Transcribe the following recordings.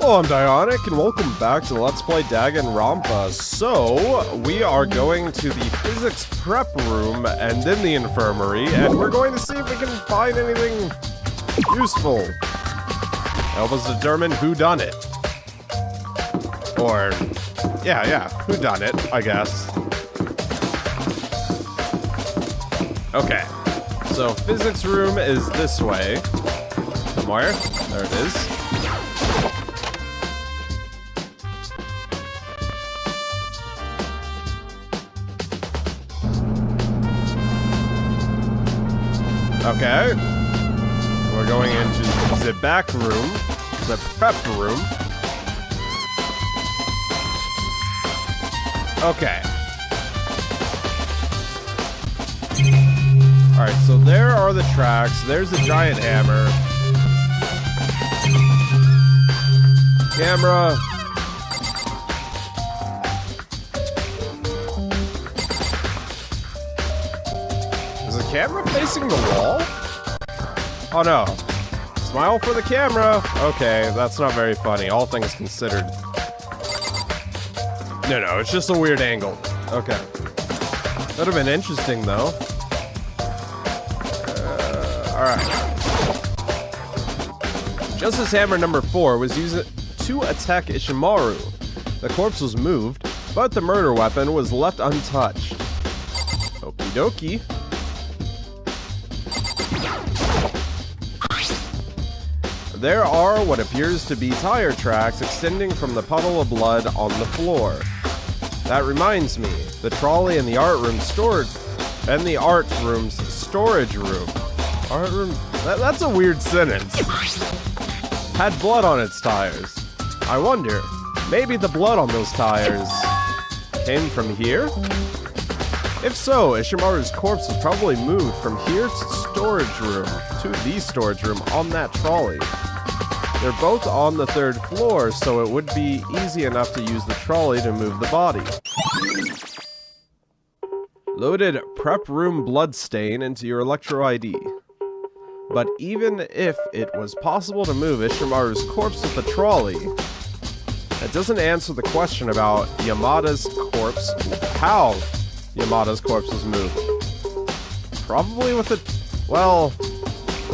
Hello, I'm Dieonik, and welcome back to Let's Play Danganronpa. So, we are going to the physics prep room and then the infirmary, and we're going to see if we can find anything useful. Help us determine who done it. Or, yeah, who done it, I guess. Okay, so physics room is this way. Somewhere. There it is. Okay. We're going into the back room, the prep room. Okay. Alright, so there are the tracks. There's a giant hammer. Camera. Is the camera facing the wall? Oh no. Smile for the camera. Okay, that's not very funny, all things considered. No, it's just a weird angle. Okay. Would have been interesting though. Alright. Justice Hammer number 4 was used to attack Ishimaru. The corpse was moved, but the murder weapon was left untouched. Okie dokie. There are what appears to be tire tracks extending from the puddle of blood on the floor. That reminds me, the trolley in the art room storage room. Art room? That's a weird sentence. Had blood on its tires. I wonder, maybe the blood on those tires came from here? If so, Ishimaru's corpse was probably moved from here to the storage room on that trolley. They're both on the 3rd floor, so it would be easy enough to use the trolley to move the body. Loaded prep room bloodstain into your Electro ID. But even if it was possible to move Ishimaru's corpse with the trolley, that doesn't answer the question about Yamada's corpse. How Yamada's corpse was moved. Probably with it. Well,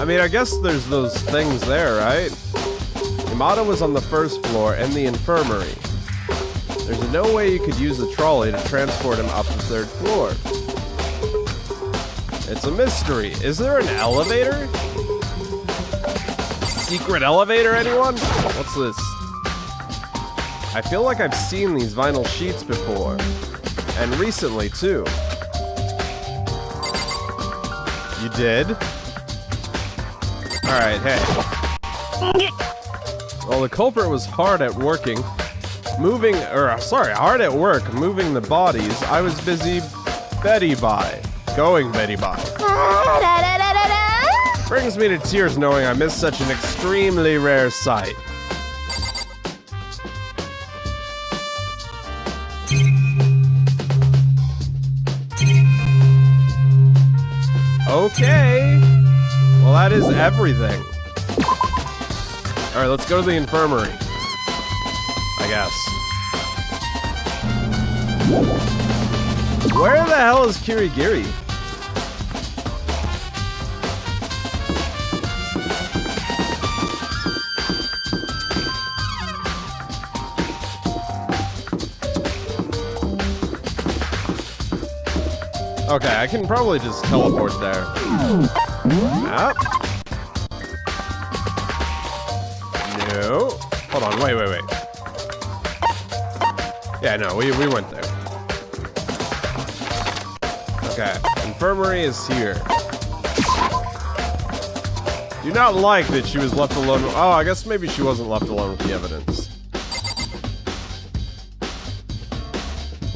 I mean, I guess there's those things there, right? Yamada was on the 1st floor in the infirmary. There's no way you could use the trolley to transport him up the 3rd floor. It's a mystery. Is there an elevator? Secret elevator, anyone? What's this? I feel like I've seen these vinyl sheets before. And recently, too. You did? Alright, hey. Well, the culprit was hard at work moving the bodies. I was busy going Betty by. Brings me to tears knowing I missed such an extremely rare sight. Okay. Well, that is everything. Alright, let's go to the infirmary. I guess. Where the hell is Kirigiri? Okay, I can probably just teleport there. Map? No. Hold on, wait. Yeah, no, we went there. Okay, infirmary is here. Do not like that she was left alone. Oh, I guess maybe she wasn't left alone with the evidence.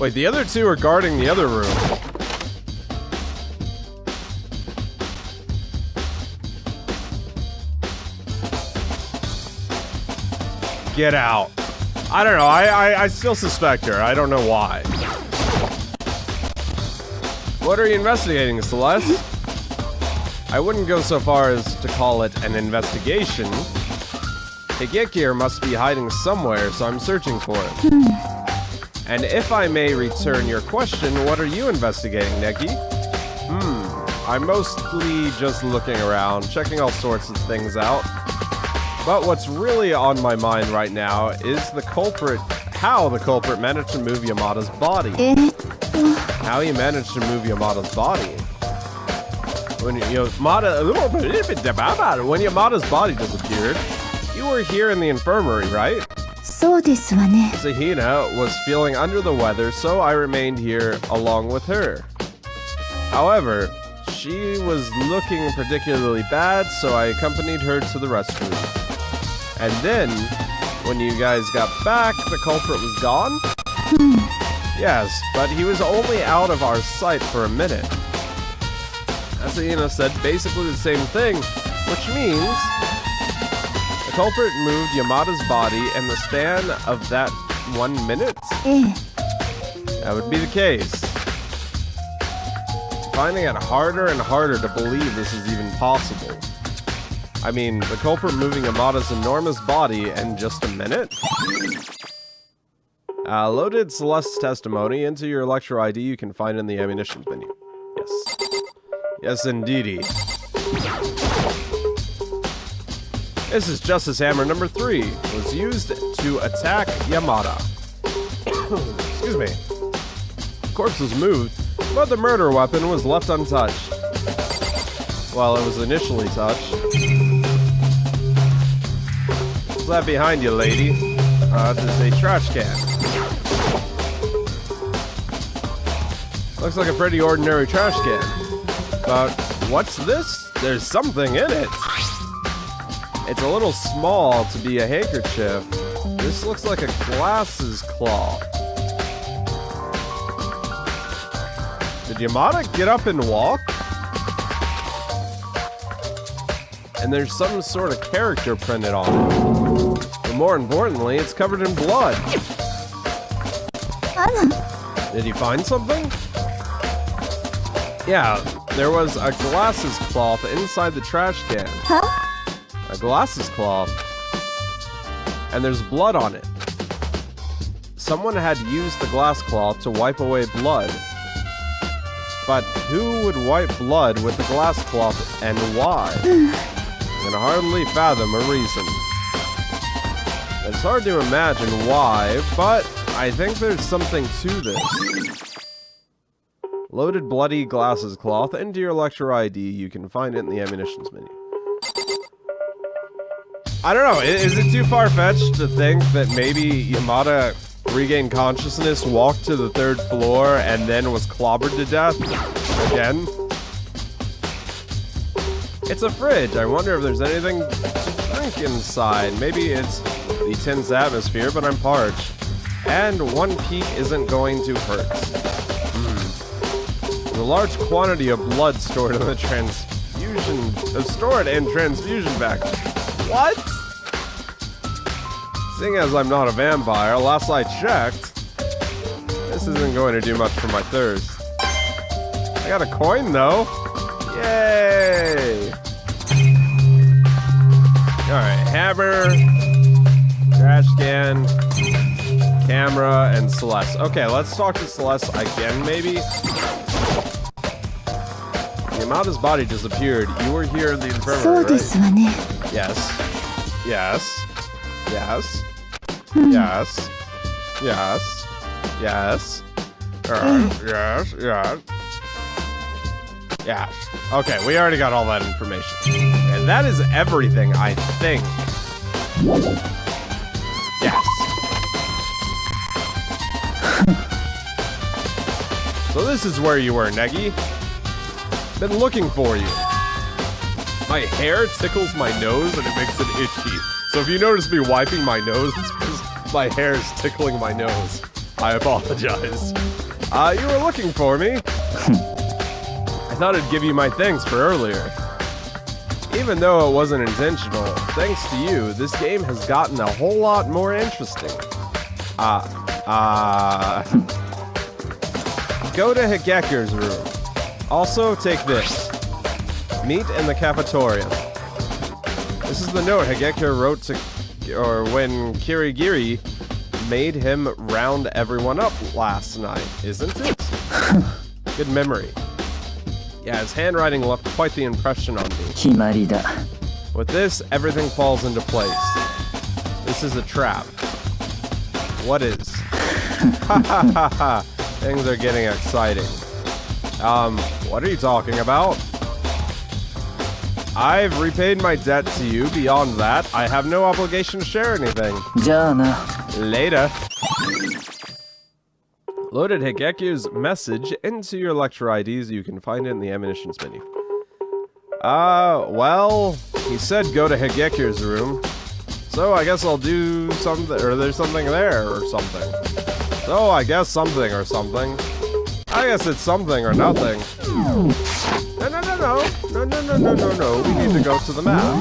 Wait, the other two are guarding the other room. Get out. I don't know. I still suspect her. I don't know why. What are you investigating, Celeste? I wouldn't go so far as to call it an investigation. Higekir must be hiding somewhere, so I'm searching for him. And if I may return your question, what are you investigating, Neki? I'm mostly just looking around, checking all sorts of things out. But what's really on my mind right now is how the culprit managed to move Yamada's body. How he managed to move Yamada's body. When Yamada's body disappeared, you were here in the infirmary, right? Sahina was feeling under the weather, so I remained here along with her. However, she was looking particularly bad, so I accompanied her to the restroom. And then, when you guys got back, the culprit was gone? Yes, but he was only out of our sight for a minute. Asahina said basically the same thing, which means the culprit moved Yamada's body in the span of that 1 minute? That would be the case. Finding it harder and harder to believe this is even possible. I mean, the culprit moving Yamada's enormous body in just a minute? Loaded Celeste's testimony into your Electro ID you can find in the ammunition menu. Yes. Yes, indeedy. This is Justice Hammer number 3. Was used to attack Yamada. Excuse me. Corpse was moved, but the murder weapon was left untouched. Well, it was initially touched. What's that behind you, lady? This is a trash can. Looks like a pretty ordinary trash can. But what's this? There's something in it. It's a little small to be a handkerchief. This looks like a glasses cloth. Did Yamada get up and walk? And there's some sort of character printed on it. But more importantly, it's covered in blood. Did he find something? Yeah, there was a glasses cloth inside the trash can. A glasses cloth. And there's blood on it. Someone had used the glass cloth to wipe away blood. But who would wipe blood with the glass cloth and why? I can hardly fathom a reason. It's hard to imagine why, but I think there's something to this. Loaded bloody glasses cloth into your Electro ID. You can find it in the ammunitions menu. I don't know, is it too far-fetched to think that maybe Yamada regained consciousness, walked to the 3rd floor, and then was clobbered to death? Again? It's a fridge. I wonder if there's anything to drink inside. Maybe it's the tense atmosphere, but I'm parched. And 1 peek isn't going to hurt. There's a large quantity of blood stored in the stored in transfusion bag. What? Seeing as I'm not a vampire, last I checked, this isn't going to do much for my thirst. I got a coin though. Yay! Alright, hammer, trash can, camera, and Celeste. Okay, let's talk to Celeste again, maybe? Yamada's body disappeared. You were here in the infirmary, right? Yes. Yes. Yes. Yes. Yes. Yes. Yes. Yes. Yes. Okay, we already got all that information. And that is everything, I think. Yes. So this is where you were, Negi. Been looking for you. My hair tickles my nose and it makes it itchy. So if you notice me wiping my nose, it's because my hair is tickling my nose. I apologize. You were looking for me. I thought I'd give you my thanks for earlier. Even though it wasn't intentional, thanks to you, this game has gotten a whole lot more interesting. Go to Higekir's room. Also, take this. Meet in the cafeteria. This is the note Higekir wrote to when Kirigiri made him round everyone up last night, isn't it? Good memory. Yeah, his handwriting left quite the impression on me. With this, everything falls into place. This is a trap. What is? Ha ha ha ha. Things are getting exciting. What are you talking about? I've repaid my debt to you. Beyond that, I have no obligation to share anything. Later. Loaded Higeku's message into your lecture IDs. You can find it in the ammunitions menu. Well, he said go to Higeku's room. So I guess I'll do something, or there's something there or something. So I guess something or something. I guess it's something or nothing. No. We need to go to the map.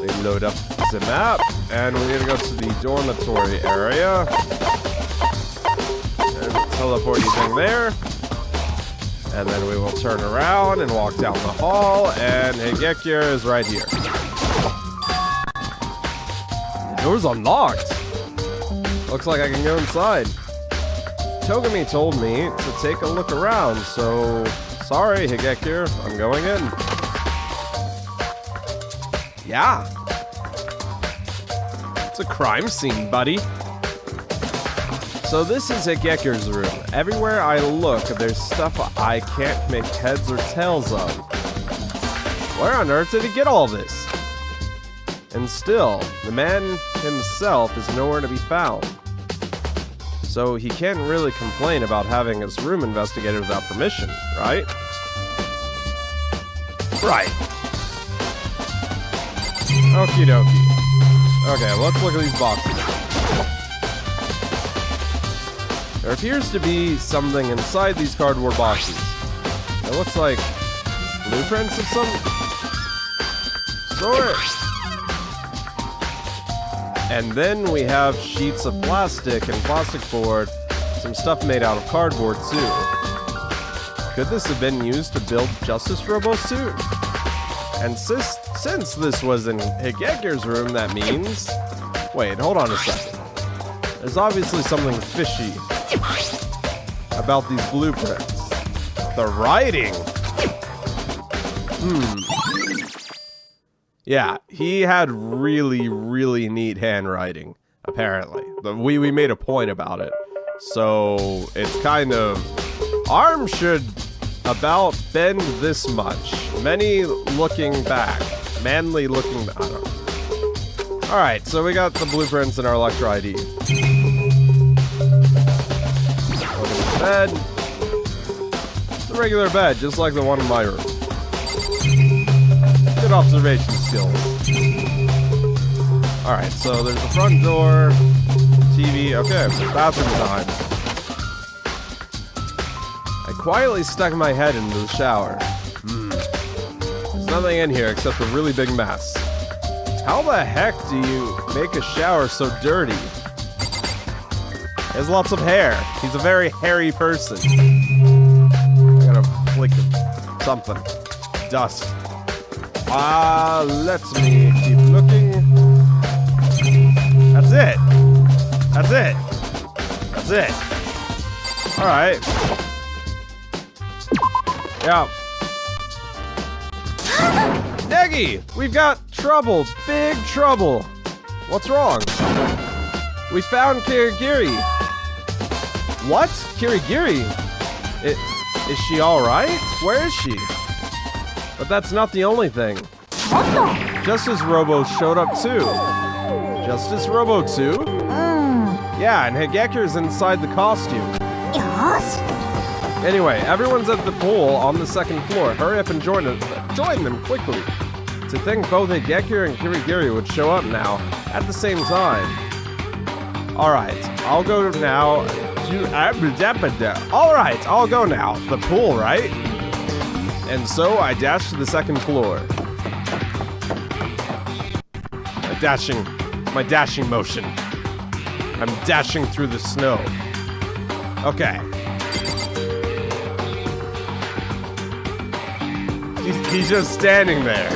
We load up the map, and we need to go to the dormitory area. And teleport you thing there. And then we will turn around and walk down the hall, and Higeki is right here. The door's unlocked. Looks like I can go inside. Togami told me to take a look around, so sorry, Higeki, I'm going in. Yeah. It's a crime scene, buddy. So this is Higeki's room. Everywhere I look, there's stuff I can't make heads or tails of. Where on earth did he get all this? And still, the man himself is nowhere to be found. So he can't really complain about having his room investigated without permission, right? Right. Okie dokie. Okay, let's look at these boxes. There appears to be something inside these cardboard boxes. It looks like blueprints of some sort. And then we have sheets of plastic and plastic board, some stuff made out of cardboard too. Could this have been used to build Justice Robo's suit? And since this was in Higeki's room, that means... Wait, hold on a second. There's obviously something fishy about these blueprints. The writing! Yeah, he had really, really neat handwriting, apparently. We made a point about it. So, it's kind of... Arm should about bend this much. Many looking back. Manly looking... I don't know. Alright, so we got the blueprints in our lecture ID. Look at the bed. It's a regular bed, just like the one in my room. Good observation skills. Alright, so there's the front door, TV, okay, bathroom time. I quietly stuck my head into the shower. There's nothing in here except a really big mess. How the heck do you make a shower so dirty? He has lots of hair. He's a very hairy person. I gotta flick something. Dust. Let me keep looking. That's it. That's it. That's it. Alright. Yeah. Negi! We've got trouble. Big trouble. What's wrong? We found Kirigiri. What? Kirigiri? Is she alright? Where is she? But that's not the only thing. Justice Robo showed up too. Justice Robo too? Yeah, and Higeki's inside the costume. Anyway, everyone's at the pool on the second floor. Hurry up and join them quickly. To think both Higeki and Kirigiri would show up now at the same time. Alright, I'll go now to... Alright, I'll go now. The pool, right? And so I dashed to the second floor. My dashing motion. I'm dashing through the snow. Okay. He's just standing there.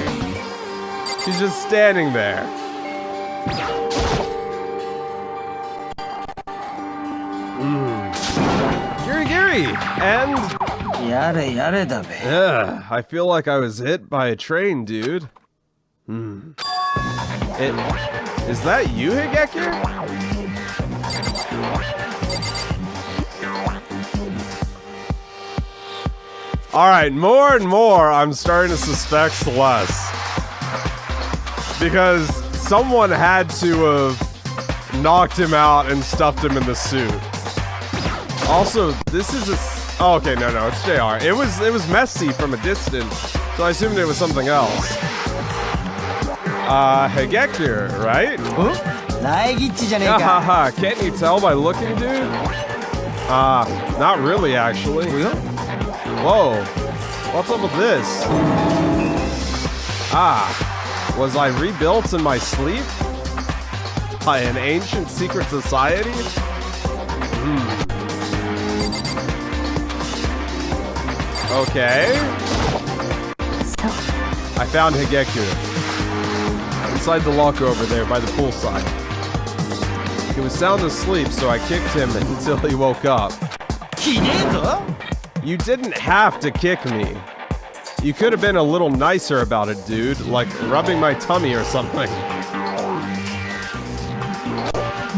He's just standing there. free, and... I feel like I was hit by a train, dude. Is that you, Higeki? Alright, more and more I'm starting to suspect Celeste. Because someone had to have knocked him out and stuffed him in the suit. Also, this is a... Oh, okay, no, it's JR. It was messy from a distance, so I assumed it was something else. Higeki, right? Haha, can't you tell by looking, dude? Not really, actually. Whoa, what's up with this? Was I rebuilt in my sleep? By an ancient secret society? Okay. I found Higeki. Inside the locker over there by the poolside. He was sound asleep, so I kicked him until he woke up. You didn't have to kick me. You could have been a little nicer about it, dude. Like rubbing my tummy or something.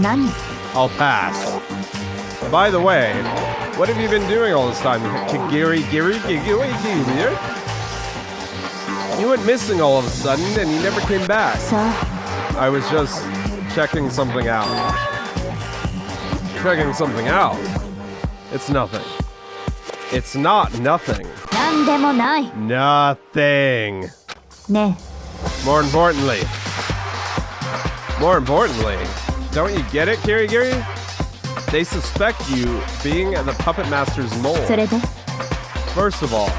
Nani? I'll pass. By the way, what have you been doing all this time? Giri? You went missing all of a sudden and you never came back. I was just checking something out. Checking something out? It's nothing. It's not nothing. Nothing. More importantly, don't you get it, Kirigiri? They suspect you being the Puppet Master's mole. First of all,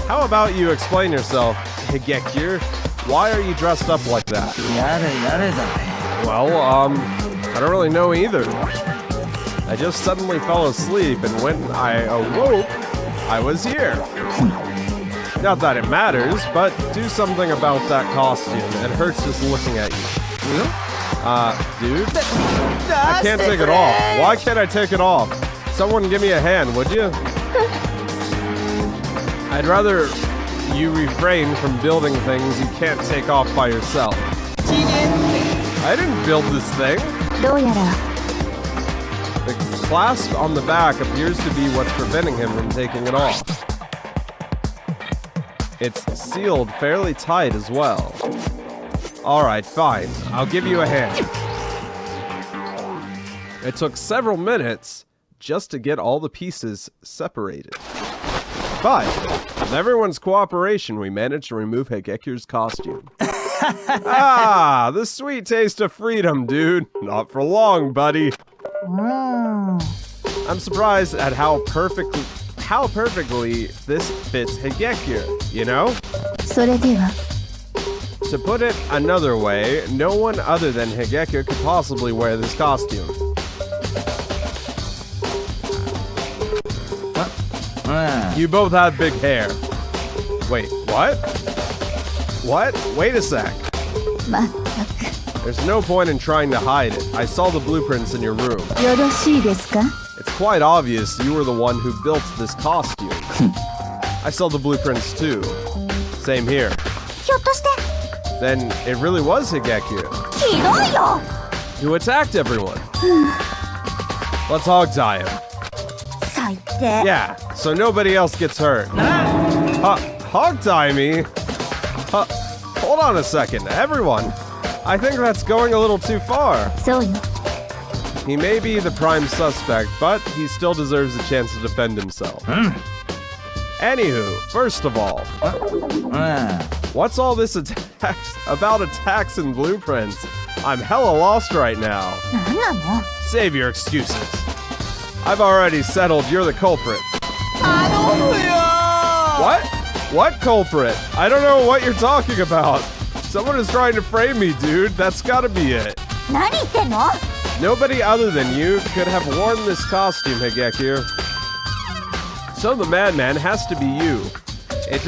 how about you explain yourself, Higeki? Why are you dressed up like that? Well, I don't really know either. I just suddenly fell asleep, and when I awoke, I was here. Not that it matters, but do something about that costume. It hurts just looking at you. Dude? I can't take it off. Why can't I take it off? Someone give me a hand, would you? I'd rather you refrain from building things you can't take off by yourself. I didn't build this thing. The clasp on the back appears to be what's preventing him from taking it off. It's sealed fairly tight as well. Alright, fine. I'll give you a hand. It took several minutes just to get all the pieces separated. Fine. With everyone's cooperation, we managed to remove Higeki's costume. The sweet taste of freedom, dude. Not for long, buddy. I'm surprised at how perfectly this fits Higeki, you know? To put it another way, no one other than Higeki could possibly wear this costume. You both have big hair. Wait, what? What? Wait a sec. There's no point in trying to hide it. I saw the blueprints in your room. It's quite obvious you were the one who built this costume. I saw the blueprints too. Same here. Then it really was Higeki who attacked everyone. Let's hog tie him. Yeah, so nobody else gets hurt. Hog tie me? Hold on a second, everyone. I think that's going a little too far. He may be the prime suspect, but he still deserves a chance to defend himself. Anywho, first of all, what's all this about attacks and blueprints? I'm hella lost right now. Save your excuses. I've already settled you're the culprit. What? What culprit? I don't know what you're talking about. Someone is trying to frame me, dude. That's gotta be it. Nobody other than you could have worn this costume, Higeki. So the madman has to be you. It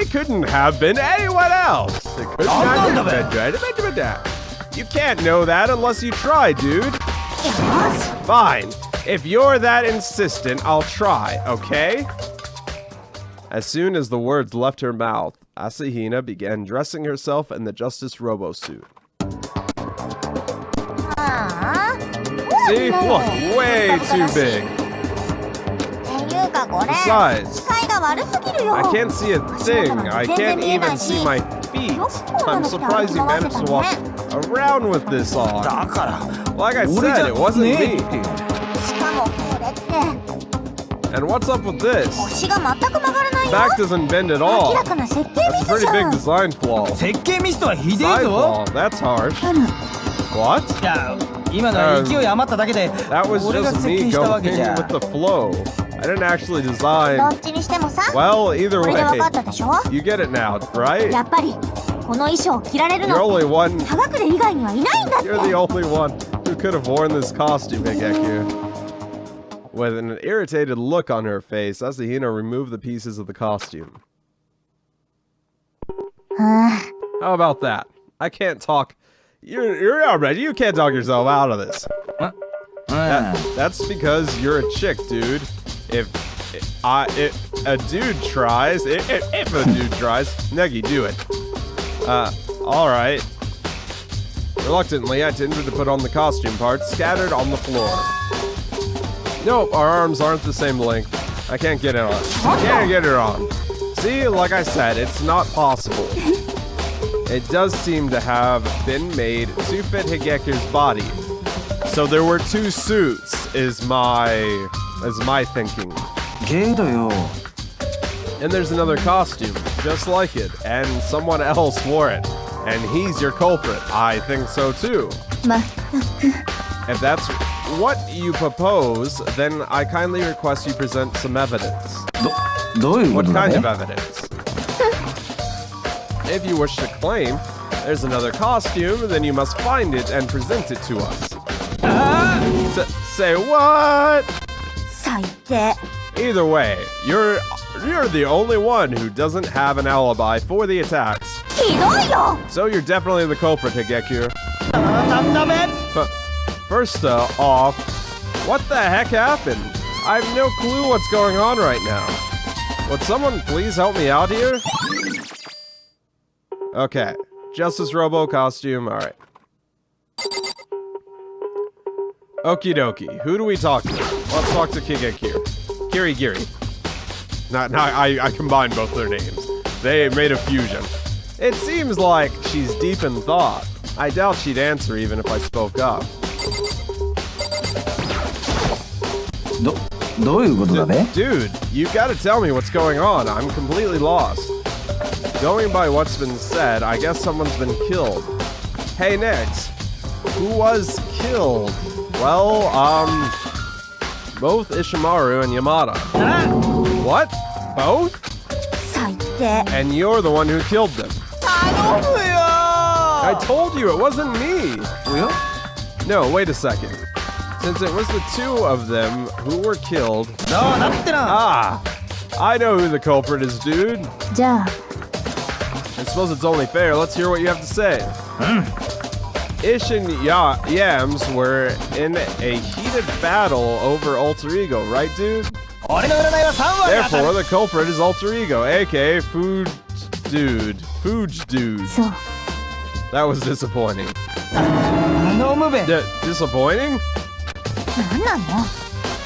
couldn't have been anyone else. It could not have been. You can't know that unless you try, dude. Fine. If you're that insistent, I'll try, okay? As soon as the words left her mouth, Asahina began dressing herself in the Justice Robo suit. See? Look, way too big. Besides, I can't see a thing. I can't even see my feet. I'm surprised you managed to walk around with this on. Like I said, it wasn't me. And what's up with this? Back doesn't bend at all. That's a pretty big design flaw. Design flaw? That's harsh. What? That was just me going with the flow. I didn't actually design. Well, either way, you get it now, right? You're only one. You're the only one who could have worn this costume, Higeki. With an irritated look on her face, Asahina removed the pieces of the costume. How about that? I can't talk. You're already. You can't talk yourself out of this. That's because you're a chick, dude. If a dude tries, Negi, do it. Alright. Reluctantly, I attempted to put on the costume parts scattered on the floor. Nope, our arms aren't the same length. I can't get it on. Can't get it on. See, like I said, it's not possible. It does seem to have been made to fit Higeki's body. So there were two suits, is my thinking. And there's another costume, just like it, and someone else wore it. And he's your culprit. I think so too. If that's what you propose, then I kindly request you present some evidence. What kind of evidence? If you wish to claim there's another costume, then you must find it and present it to us. Say what? Either way, you're the only one who doesn't have an alibi for the attacks. So you're definitely the culprit, Higeki. But first off, what the heck happened? I have no clue what's going on right now. Would someone please help me out here? Okay, Justice Robo costume, alright. Okie dokie, who do we talk to? Let's talk to Higeki. Kirigiri. I combined both their names. They made a fusion. It seems like she's deep in thought. I doubt she'd answer even if I spoke up. Dude, you've got to tell me what's going on. I'm completely lost. Going by what's been said, I guess someone's been killed. Hey, Nix, who was killed? Well, both Ishimaru and Yamada. What? Both? And you're the one who killed them. I told you it wasn't me. No, wait a second. Since it was the two of them who were killed... I know who the culprit is, dude. I suppose it's only fair. Let's hear what you have to say. Ish and Yams were in a heated battle over Alter Ego, right, dude? Therefore, the culprit is Alter Ego, aka Food Dude. That was disappointing. Disappointing?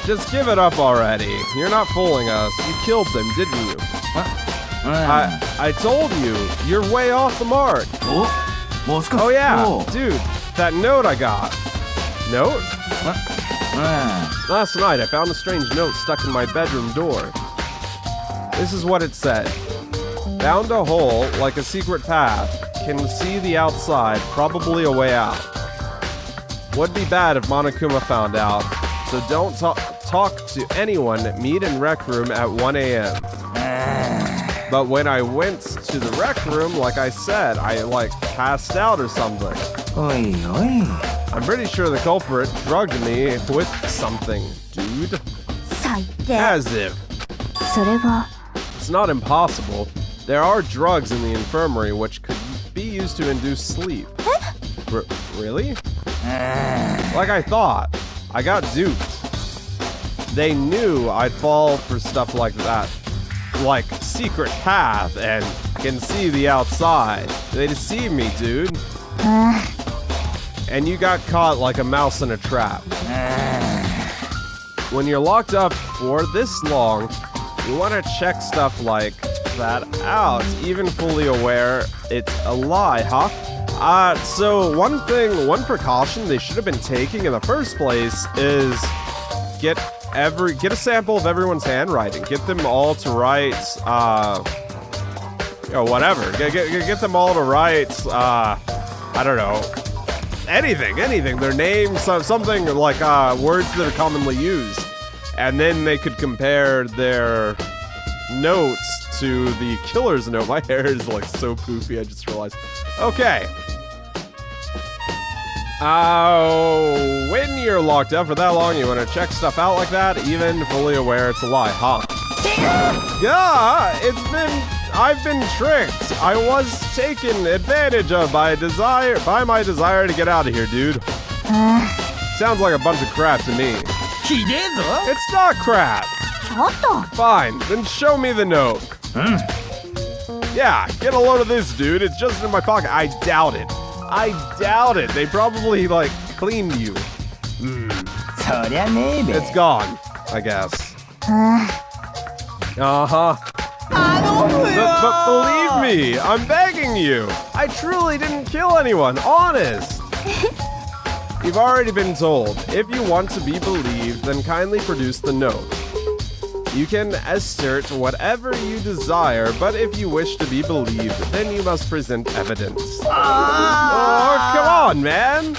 Just give it up already. You're not fooling us. You killed them, didn't you? I told you. You're way off the mark. Oh yeah, dude. That note I got. Note? Last night, I found a strange note stuck in my bedroom door. This is what it said. Found a hole, like a secret path. Can see the outside, probably a way out. Would be bad if Monokuma found out, so don't talk to anyone. Meet in rec room at 1 a.m. But when I went to the rec room, like I said, I passed out or something. I'm pretty sure the culprit drugged me with something, dude. As if. It's not impossible. There are drugs in the infirmary which could be used to induce sleep. Really? Like I thought. I got duped. they knew I'd fall for stuff like that. Like secret path and can see the outside. They deceived me, dude. And you got caught like a mouse in a trap. When you're locked up for this long, you want to check stuff like that out, even fully aware it's a lie, huh? So one precaution they should have been taking in the first place is get a sample of everyone's handwriting. Get them all to write, whatever. Get them all to write, I don't know, anything. Their names, something like words that are commonly used. And then they could compare their notes to the killer's note. My hair is like so poofy, I just realized. Okay. When you're locked up for that long, you want to check stuff out like that, even fully aware it's a lie, huh? Yeah, I've been tricked. I was taken advantage of by my desire to get out of here, dude. Sounds like a bunch of crap to me. It's not crap. Fine, then show me the note. Yeah, get a load of this, dude. It's just in my pocket. I doubt it. They probably, like, cleaned you. It's gone, I guess. But believe me, I'm begging you. I truly didn't kill anyone, honest. You've already been told. If you want to be believed, then kindly produce the note. You can assert whatever you desire, but if you wish to be believed, then you must present evidence. Oh, come on, man!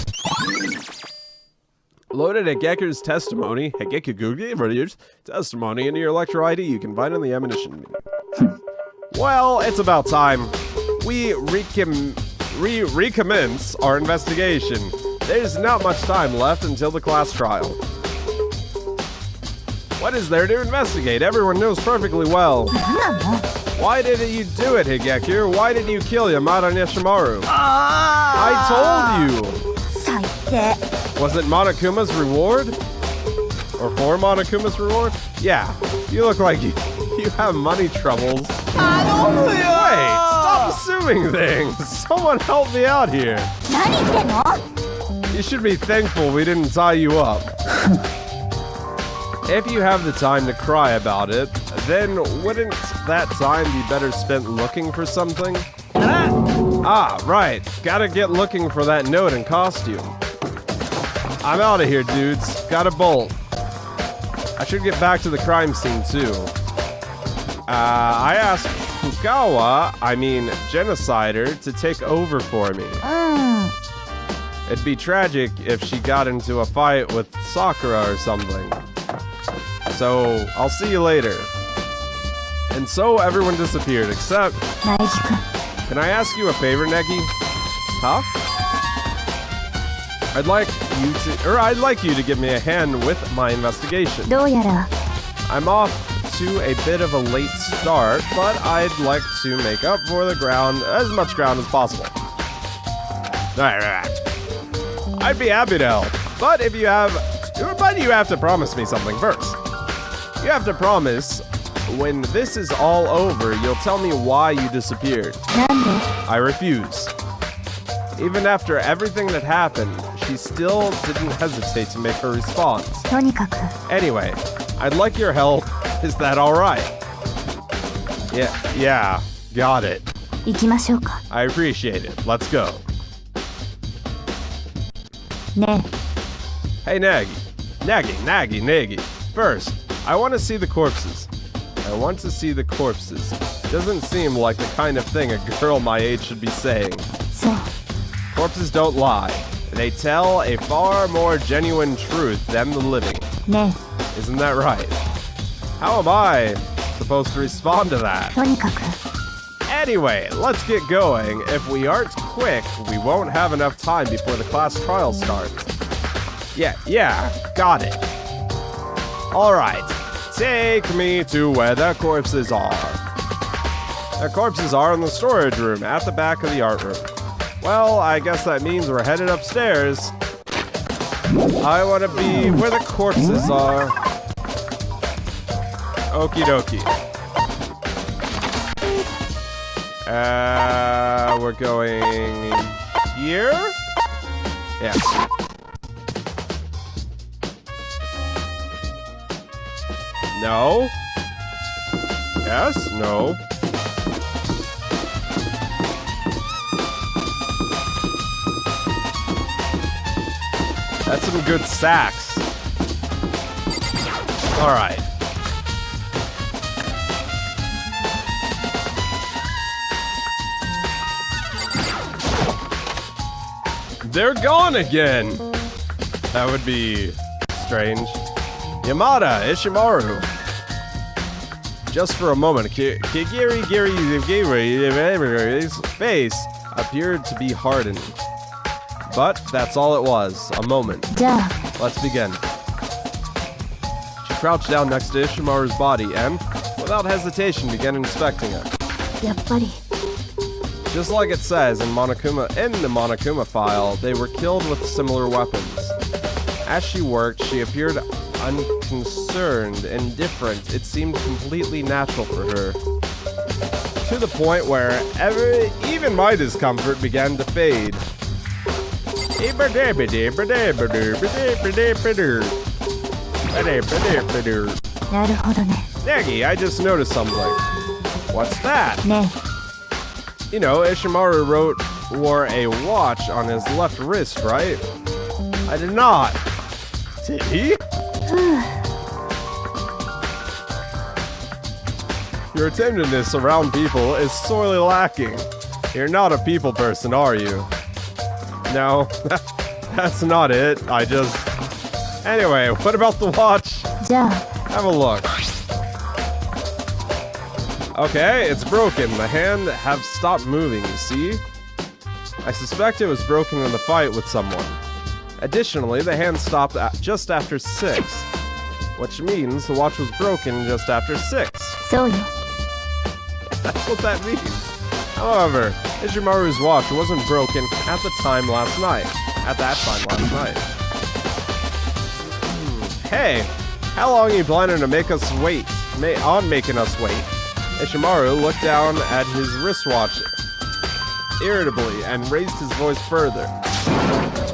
Loaded Hegeku's testimony, testimony into your Electro ID you can find in the ammunition menu. Well, it's about time. We recommence our investigation. There's not much time left until the class trial. What is there to investigate? Everyone knows perfectly well. Why did you do it, Higeku? Why did you kill Yamada Nishimaru? I told you! Was it Monokuma's reward? Or for Monokuma's reward? Yeah, you look like you have money troubles. Wait, stop assuming things! Someone help me out here! You should be thankful we didn't tie you up. If you have the time to cry about it, then wouldn't that time be better spent looking for something? Ah, right. Gotta get looking for that note and costume. I'm out of here, dudes. Gotta bolt. I should get back to the crime scene, too. I asked Genocider, to take over for me. It'd be tragic if she got into a fight with Sakura or something. So, I'll see you later. And so everyone disappeared, except... Can I ask you a favor, Negi? Huh? I'd like you to give me a hand with my investigation. I'm off to a bit of a late start, but I'd like to make up for the ground, as much ground as possible. Right. I'd be happy to help, but you have to promise me something first. You have to promise, when this is all over, you'll tell me why you disappeared. I refuse. Even after everything that happened, she still didn't hesitate to make her response. Anyway, I'd like your help. Is that alright? Yeah, got it. I appreciate it. Let's go. Hey, Nagi. First, I want to see the corpses. Doesn't seem like the kind of thing a girl my age should be saying. Corpses don't lie. They tell a far more genuine truth than the living. Isn't that right? How am I supposed to respond to that? Anyway, let's get going. If we aren't quick, we won't have enough time before the class trial starts. Yeah, got it. Alright, take me to where the corpses are. The corpses are in the storage room at the back of the art room. Well, I guess that means we're headed upstairs. I want to be where the corpses are. Okie dokie. We're going here? Yes. No. Yes, no. That's some good sax. Alright. They're gone again! That would be strange. Yamada, Ishimaru. Just for a moment, Kigiri's face appeared to be hardened. But that's all it was, a moment. Duh. Let's begin. She crouched down next to Ishimaru's body and, without hesitation, began inspecting it. Yappari. Just like it says in the Monokuma file, they were killed with similar weapons. As she worked, she appeared unconcerned, indifferent. It seemed completely natural for her. To the point where even my discomfort began to fade. Nagi, I just noticed something. What's that? Ne. You know, Ishimaru wore a watch on his left wrist, right? I did not. Did he? Your attentiveness around people is sorely lacking. You're not a people person, are you? No, that's not it. Anyway, what about the watch? Ja. Have a look. Okay, it's broken. The hand have stopped moving, you see? I suspect it was broken in the fight with someone. Additionally, the hand stopped just after 6, which means the watch was broken just after 6. So yo. That's what that means. However, Ishimaru's watch wasn't broken at that time last night. Hey, how long are you planning to make us wait? Making us wait? Ishimaru looked down at his wristwatch irritably and raised his voice further.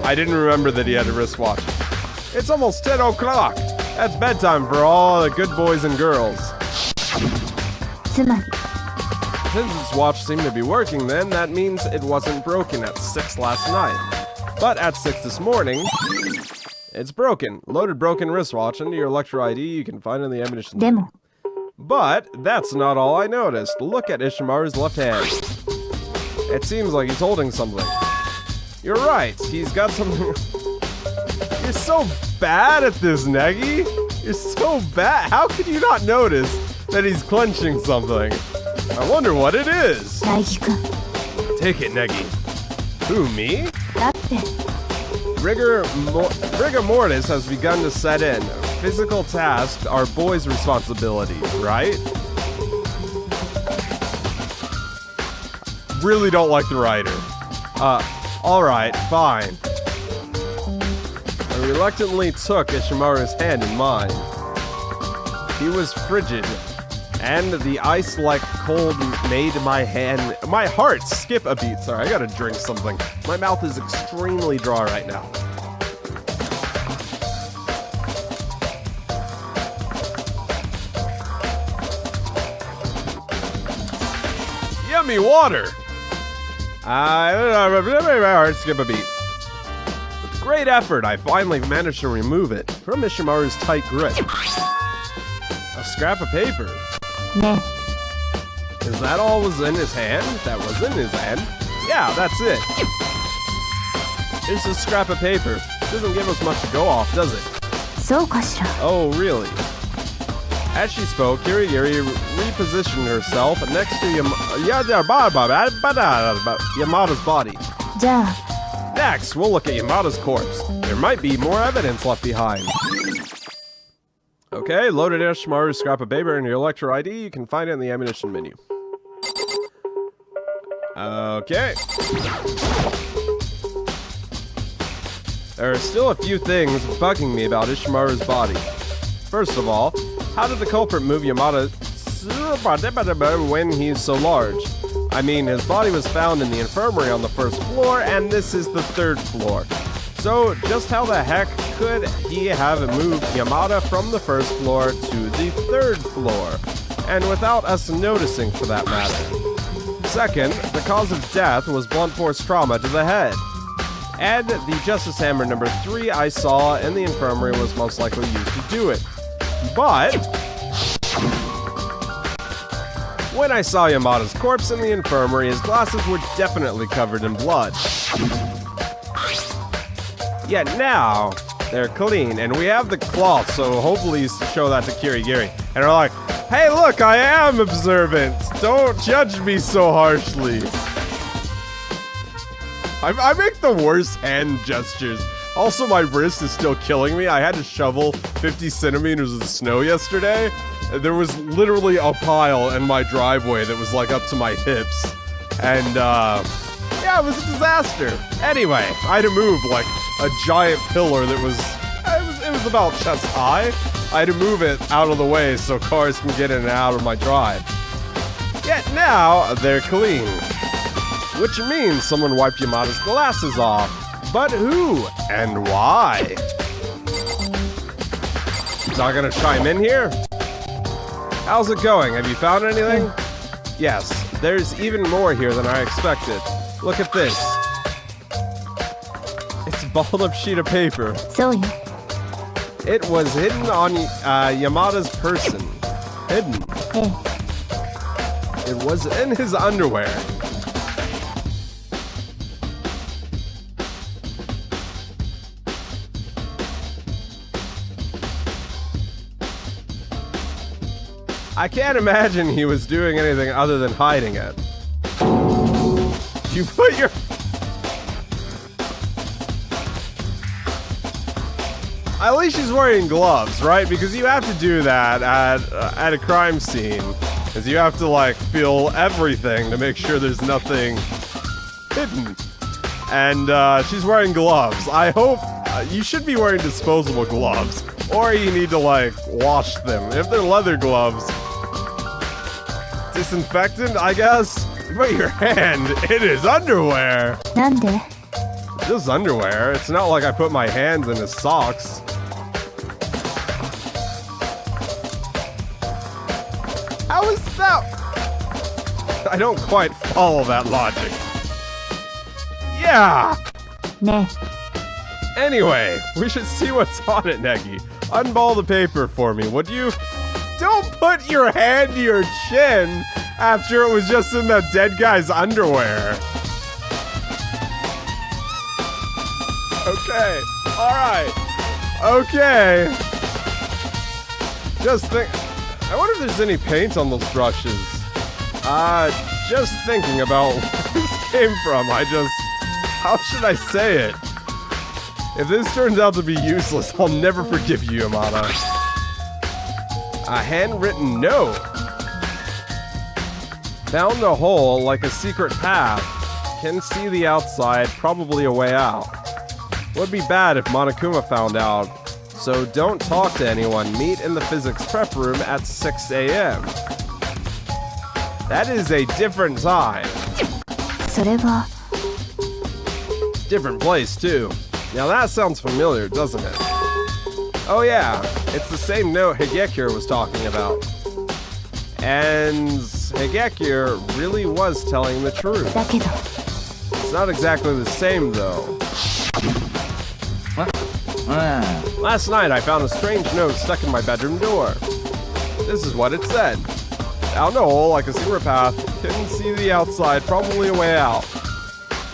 I didn't remember that he had a wristwatch. It's almost 10 o'clock. That's bedtime for all the good boys and girls. Tsumari. Since its watch seemed to be working then, that means it wasn't broken at 6 last night. But at 6 this morning, it's broken. Loaded broken wristwatch into your Electro ID you can find in the ammunition. Demo. But that's not all I noticed. Look at Ishimaru's left hand. It seems like he's holding something. You're right, he's got something. You're so bad at this, Negi. You're so bad. How could you not notice that he's clenching something? I wonder what it is. Daiki-kun. Take it, Negi. Who, me? Datte. Rigor mortis has begun to set in. Physical tasks are boys' responsibility, right? Really don't like the writer. Alright, fine. I reluctantly took Ishimaru's hand in mine. He was frigid, and the ice-like cold made my heart skip a beat. Sorry, I gotta drink something. My mouth is extremely dry right now. Yummy water! Heart skip a beat. With great effort, I finally managed to remove it from Ishimaru's tight grip. A scrap of paper. Ne. Is that all was in his hand? That was in his hand? Yeah, that's it. It's a scrap of paper. Doesn't give us much to go off, does it? So kashira. Oh, really? As she spoke, Kirigiri repositioned herself next to Yamada's body. Ja. Next, we'll look at Yamada's corpse. There might be more evidence left behind. Okay, loaded Ishimaru's scrap of paper in your Electro ID. You can find it in the ammunition menu. Okay. There are still a few things bugging me about Ishimaru's body. First of all, How did the culprit move Yamada when he's so large? I mean, his body was found in the infirmary on the first floor, and this is the third floor. So, just how the heck could he have moved Yamada from the first floor to the third floor? And without us noticing, for that matter. Second, the cause of death was blunt force trauma to the head. And the Justice Hammer number 3 I saw in the infirmary was most likely used to do it. But when I saw Yamada's corpse in the infirmary, his glasses were definitely covered in blood. Yet now, they're clean, and we have the cloth, so hopefully show that to Kirigiri. And we're like, hey look, I am observant! Don't judge me so harshly! I make the worst hand gestures. Also, my wrist is still killing me. I had to shovel 50 centimeters of snow yesterday. There was literally a pile in my driveway that was like up to my hips. And, yeah, it was a disaster. Anyway, I had to move like a giant pillar that was, it was about chest high. I had to move it out of the way so cars can get in and out of my drive. Yet now, they're clean. Which means someone wiped Yamada's glasses off. But who? And why? Not gonna chime in here? How's it going? Have you found anything? Yes, there's even more here than I expected. Look at this. It's a balled up sheet of paper. So, It was hidden on Yamada's person. Hidden. It was in his underwear. I can't imagine he was doing anything other than hiding it. You put your... At least she's wearing gloves, right? Because you have to do that at a crime scene. Because you have to, like, feel everything to make sure there's nothing hidden. And she's wearing gloves. I hope... you should be wearing disposable gloves. Or you need to, like, wash them. If they're leather gloves... disinfectant, I guess? But your hand, it is underwear! Nande? Just underwear. It's not like I put my hands in his socks. How is that? I don't quite follow that logic. Yeah! Ne. Anyway, we should see what's on it, Negi. Unball the paper for me, would you? Don't put your hand to your chin after it was just in the dead guy's underwear. Okay. Alright. Okay. Just think... I wonder if there's any paint on those brushes. Just thinking about where this came from, how should I say it? If this turns out to be useless, I'll never forgive you, Yamada. A handwritten note. Found a hole like a secret path. Can see the outside, probably a way out. Would be bad if Monokuma found out. So don't talk to anyone. Meet in the physics prep room at 6 a.m. That is a different time. それは Different place, too. Now that sounds familiar, doesn't it? Oh yeah, it's the same note Higekure was talking about. And Higekure really was telling the truth. だけど It's not exactly the same, though. Last night I found a strange note stuck in my bedroom door. This is what it said. Found a hole like a secret path. Couldn't see the outside, probably a way out.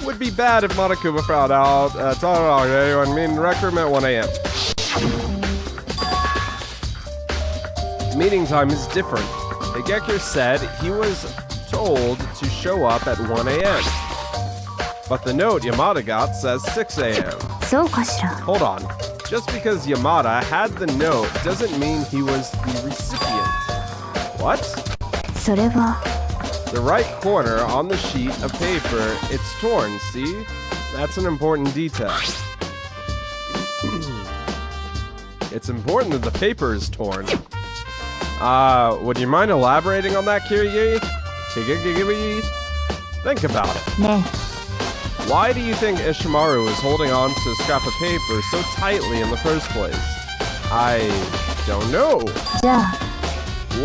Would be bad if Monokuma found out. Anyone meeting rec room at 1 a.m. Meeting time is different. Higekure said he was told to show up at 1 a.m. But the note Yamada got says 6 a.m. そうかしら Hold on. Just because Yamada had the note doesn't mean he was the recipient. What? それは The right corner on the sheet of paper, it's torn, see? That's an important detail. It's important that the paper is torn. Would you mind elaborating on that, Kirigiri? Think about it. ね Why do you think Ishimaru was holding on to a scrap of paper so tightly in the first place? I don't know. えじゃあ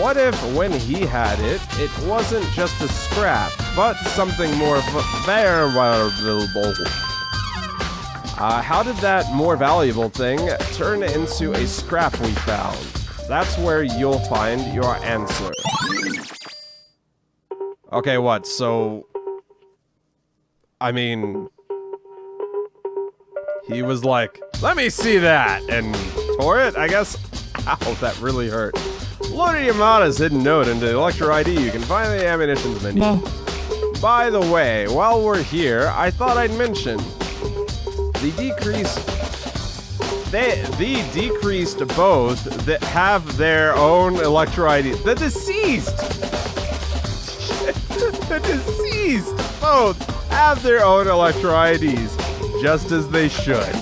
What if when he had it, it wasn't just a scrap, but something more valuable? How did that more valuable thing turn into a scrap we found? That's where you'll find your answer. Okay, what? So... I mean... He was like, let me see that! And tore it, I guess? Ow, that really hurt. Loaded Yamada's hidden note into Electro ID. You can find the ammunitions menu. ね By the way, while we're here, I thought I'd mention the decreased both that have their own Electro ID. The deceased! The deceased both have their own Electro IDs, just as they should.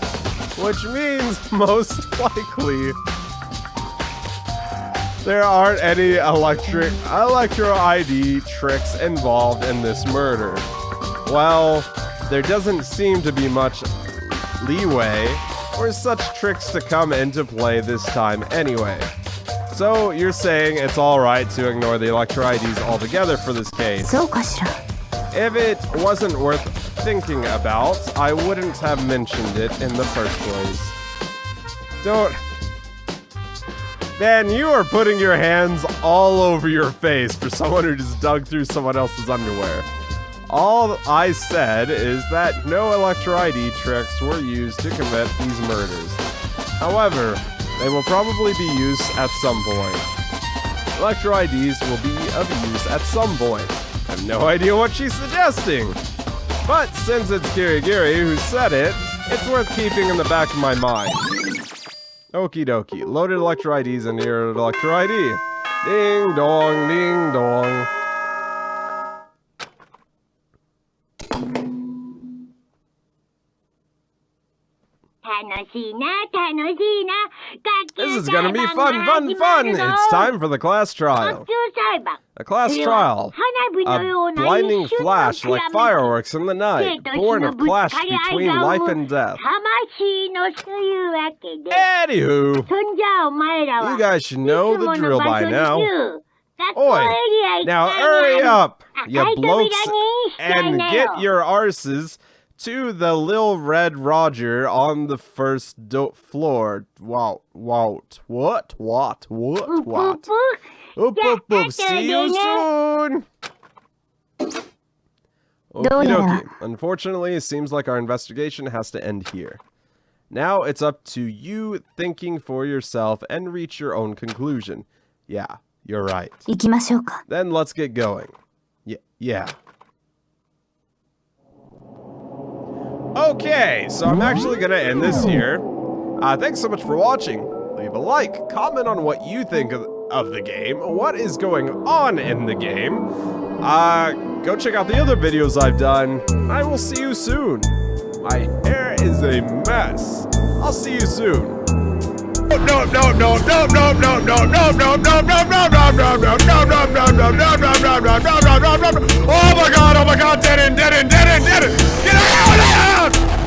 Which means, most likely, there aren't any Electro ID tricks involved in this murder. Well, there doesn't seem to be much leeway for such tricks to come into play this time anyway. So you're saying it's alright to ignore the Electro IDs altogether for this case. そうかしら If it wasn't worth thinking about, I wouldn't have mentioned it in the first place. Don't... Man, you are putting your hands all over your face for someone who just dug through someone else's underwear. All I said is that no Electro ID tricks were used to commit these murders. However, they will probably be used at some point. Electro IDs will be of use at some point. I have no idea what she's suggesting. But since it's Kirigiri who said it, it's worth keeping in the back of my mind. Okie dokie. Loaded Electro IDs into your Electro ID. Ding dong, ding dong. This is gonna be fun, fun, fun! It's time for the class trial. A class trial. A blinding flash like fireworks in the night, born of clash between life and death. Anywho, you guys should know the drill by now. Oi, now hurry up, you blokes, and get your arses to the Lil Red Roger on the first floor. What? Oop. See you soon! Okie dokie. Unfortunately, it seems like our investigation has to end here. Now it's up to you thinking for yourself and reach your own conclusion. Yeah, you're right. 行きましょうか Then let's get going. Yeah. Okay, so I'm actually gonna end this here. Thanks so much for watching. Leave a like, comment on what you think of the game, what is going on in the game. Go check out the other videos I've done. I will see you soon. My hair is a mess. I'll see you soon. Oh my god, dead end. Get out!